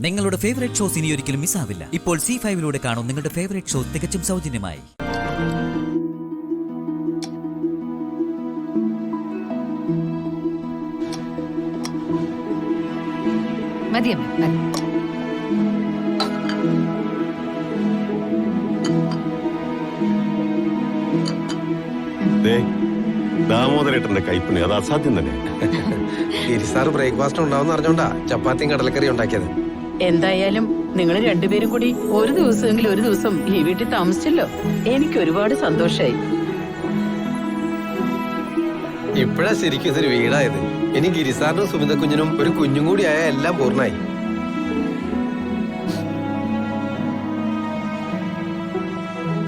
നിങ്ങളുടെ favourite shows ഇനി ഒരിക്കലും മിസ്സാവില്ല. ഇപ്പോൾ C5 കാണും നിങ്ങളുടെ ഫേവറേറ്റ് ഷോ തികച്ചും സൗജന്യമായി. ദാമോദരേട്ടന്റെ കൈപ്പണി അത് അസാധ്യം തന്നെ. ഗിരിസാറ് ബ്രേക്ക്ഫാസ്റ്റ് ഉണ്ടാവും അറിഞ്ഞോണ്ടാ ചപ്പാത്തിയും കടലക്കറി ഉണ്ടാക്കിയത്. എന്തായാലും നിങ്ങൾ രണ്ടുപേരും കൂടി ഒരു ദിവസം ഈ വീട്ടിൽ താമസിച്ചല്ലോ. എനിക്ക് ഒരുപാട് സന്തോഷായി. ഇപ്പഴാ ശരിക്കും ഇതൊരു വീടായത്. ഇനി ഗിരിസാറിനും സുമിത കുഞ്ഞിനും ഒരു കുഞ്ഞും കൂടി ആയ എല്ലാം പൂർണ്ണമായി.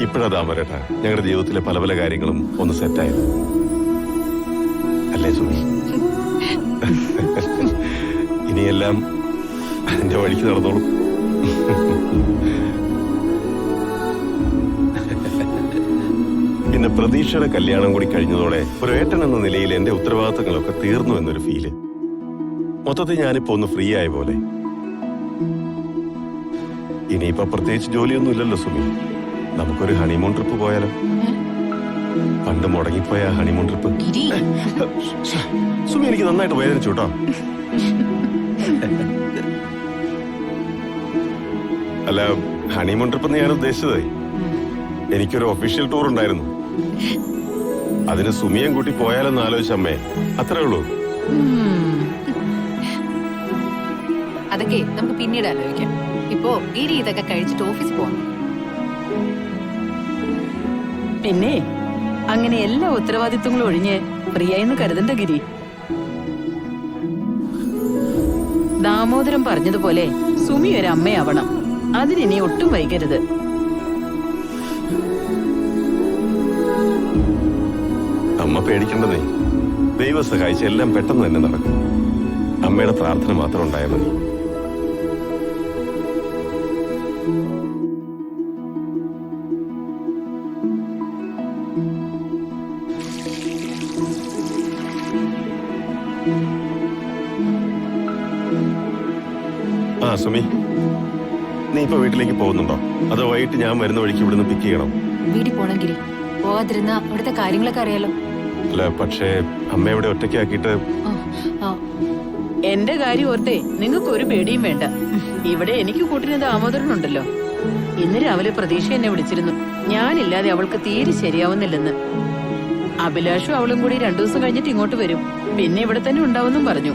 ഇപ്പഴാ ദാമോദരേട്ടാ ഞങ്ങളുടെ ജീവിതത്തിലെ പല പല കാര്യങ്ങളും ഒന്ന് സെറ്റായത്. അല്ലേ സുമി? ഇനിയെല്ലാം എന്റെ വഴിക്ക് നടന്നോളൂ. പിന്നെ പ്രതീക്ഷയുടെ കല്യാണം കൂടി കഴിഞ്ഞതോടെ ഒരു ഏട്ടൻ എന്ന നിലയിൽ എന്റെ ഉത്തരവാദിത്തങ്ങളൊക്കെ തീർന്നു എന്നൊരു ഫീല്. മൊത്തത്തിൽ ഞാനിപ്പോ ഒന്ന് ഫ്രീ ആയ പോലെ. ഇനിയിപ്പോ പ്രത്യേകിച്ച് ജോലിയൊന്നും ഇല്ലല്ലോ സുമി. നമുക്കൊരു ഹണിമൂൺ ട്രിപ്പ് പോയാലോ? പണ്ട് മുടങ്ങിപ്പോയ ഹണിമൂൺ ട്രിപ്പ്. സുമി എനിക്ക് നന്നായിട്ട് വേദനിച്ചു കേട്ടോ. അല്ല, ഹണിമൂൺ ട്രിപ്പ് ഞാൻ ഉദ്ദേശിച്ചത് എനിക്കൊരു ഒഫീഷ്യൽ ടൂർ ഉണ്ടായിരുന്നു. അതിന് സുമിയും കൂട്ടി പോയാലെന്ന് ആലോചിച്ചമ്മേ, അത്രേ ഉള്ളൂ. അതൊക്കെ നമുക്ക് പിന്നീട് ആലോചിക്കാം. ഇപ്പോ ഗിരി ഇതൊക്കെ കഴിച്ചിട്ട് ഓഫീസ് പോകണം. പിന്നെ അങ്ങനെ എല്ലാ ഉത്തരവാദിത്വങ്ങളും ഒഴിഞ്ഞ് ഫ്രീയായെന്ന് കരുതണ്ട ഗിരി. ദാമോദരൻ പറഞ്ഞതുപോലെ സുമി ഒരു അമ്മയാവണം. അതിനി ഒട്ടും വൈകരുത്. അമ്മ പേടിക്കേണ്ടതേ, ദൈവം സഹായിച്ച് എല്ലാം പെട്ടെന്ന് തന്നെ നടക്കും. അമ്മയുടെ പ്രാർത്ഥന മാത്രം ഉണ്ടായാൽ മതി. ആ സുമി, നീ ഇപ്പൊ വീട്ടിലേക്ക് പോകുന്നുണ്ടോ? അതോ വൈകിട്ട് ഞാൻ വരുന്ന വഴിക്ക് ഇവിടുന്ന് പിക്ക് ചെയ്യണം? വീട്ടിൽ പോണം ഗിരി. പോവാതിരുന്ന അവിടുത്തെ കാര്യങ്ങളൊക്കെ അറിയാലോ. അല്ല, പക്ഷേ അമ്മ ഇവിടെ ഒറ്റയ്ക്കാക്കിയിട്ട്. എന്റെ കാര്യം ഓർത്തേ നിങ്ങൾക്ക് ഒരു പേടിയും വേണ്ട. ഇവിടെ എനിക്ക് കൂട്ടിന് ദാമോദരനുണ്ടല്ലോ. ഇന്ന് രാവിലെ പ്രതീക്ഷ എന്നെ വിളിച്ചിരുന്നു. ഞാനില്ലാതെ അവൾക്ക് തീരെ ശരിയാവുന്നില്ലെന്ന്. അഭിലാഷും അവളും കൂടി 2 ദിവസം കഴിഞ്ഞിട്ട് ഇങ്ങോട്ട് വരും. പിന്നെ ഇവിടെ തന്നെ ഉണ്ടാവുമെന്നും പറഞ്ഞു.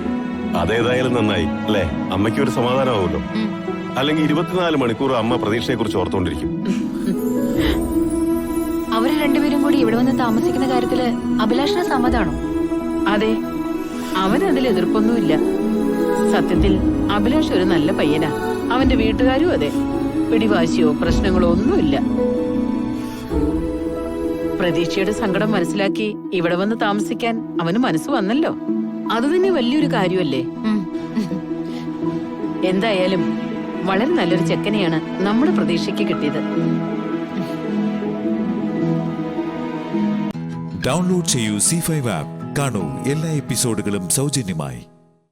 അതേതായാലും നന്നായി അല്ലേ? അമ്മയ്ക്ക് ഒരു സമാധാനമാവുമല്ലോ. അല്ലെങ്കിൽ 24 മണിക്കൂർ അമ്മ പ്രതീക്ഷയെ കുറിച്ച് ഓർത്തുകൊണ്ടിരിക്കും. അവര് രണ്ടുപേരും കൂടി ഇവിടെ വന്ന് താമസിക്കുന്ന കാര്യത്തില് അഭിലാഷിന് സമ്മതാണോ? അതെ, അവനതിൽ എതിർപ്പൊന്നുമില്ല. സത്യത്തിൽ അഭിലാഷ് ഒരു നല്ല പയ്യനാ. അവന്റെ വീട്ടുകാരും അതെ. പിടിവാശിയോ പ്രശ്നങ്ങളോ ഒന്നുമില്ല. പ്രതീക്ഷയുടെ സങ്കടം മനസ്സിലാക്കി ഇവിടെ വന്ന് താമസിക്കാൻ അവന് മനസ്സ് വന്നല്ലോ. അത് തന്നെ വലിയൊരു കാര്യമല്ലേ? എന്തായാലും വളരെ നല്ലൊരു ചെക്കനെയാണ് നമ്മുടെ പ്രതീക്ഷയ്ക്ക് കിട്ടിയത്. ഡൗൺലോഡ് ചെയ്യൂ C5 ആപ്പ്. കാണൂ എല്ലാ എപ്പിസോഡുകളും സൗജന്യമായി.